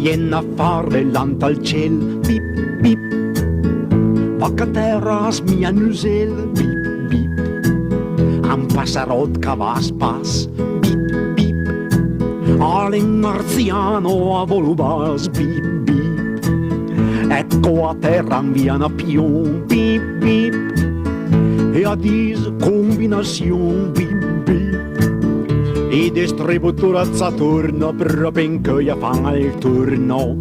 vien a fare l'anta al ciel, bip bip. Vac a terra smia nusel, bip bip. Un passarot che va a spas, bip bip. Alen marziano a volubas, bip bip. Ecco a terra viene più, bip bip. E a dis combinazione, bip bip. E distributore a Saturno proprio che gli fa il turno.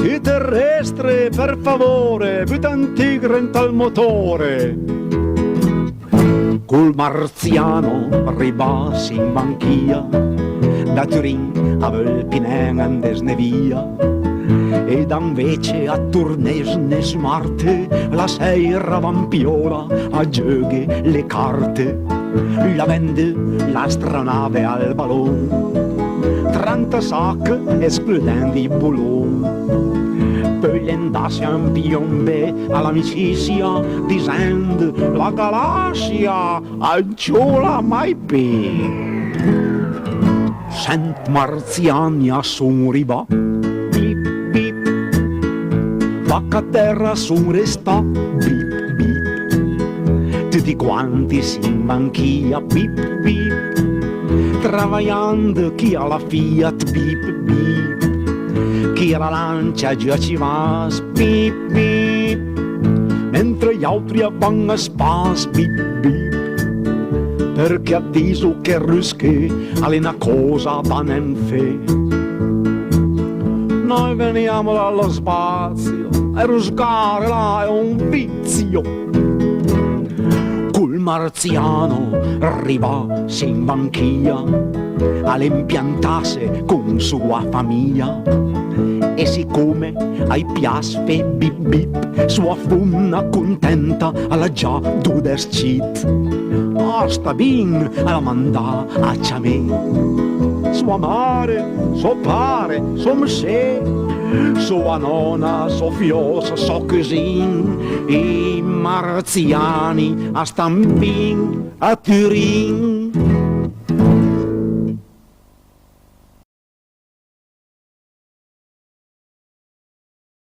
I terrestre, per favore, butan tigre in tal motore. Col marziano ribassi in banchia, da Turin a Velpinen andesne via. Ed invece a Turnesne su Marte la sera vampiola a giochi le carte. La vende l'astronave al ballon, 30 sac escludendo i boulon. Poi l'endasse un piombe all'amicizia dicendo la galassia anciola mai più. Cent marziani a son riba, bip bip. Vacca a terra son resta, bip bip. Tutti quanti si in banchia, bip bip. Travagliando chi ha la Fiat, bip bip. Chi ha la Lancia già ci va, bip bip. Mentre gli altri vanno a spas, bip bip. Perché ha diso che rusche è una cosa da non fe. Noi veniamo dallo spazio e ruscare là è un vizio. Col marziano arrivasse in banchia all'impiantasse con sua famiglia. E siccome ai piaspe bip bip sua fumna contenta alla già dudescit. Sta bin alla mandà a ciamè. Sua mare, suo pare, suo mesè, sua nonna, suo fios, suo cousin. I marziani a Stambin, a Turin.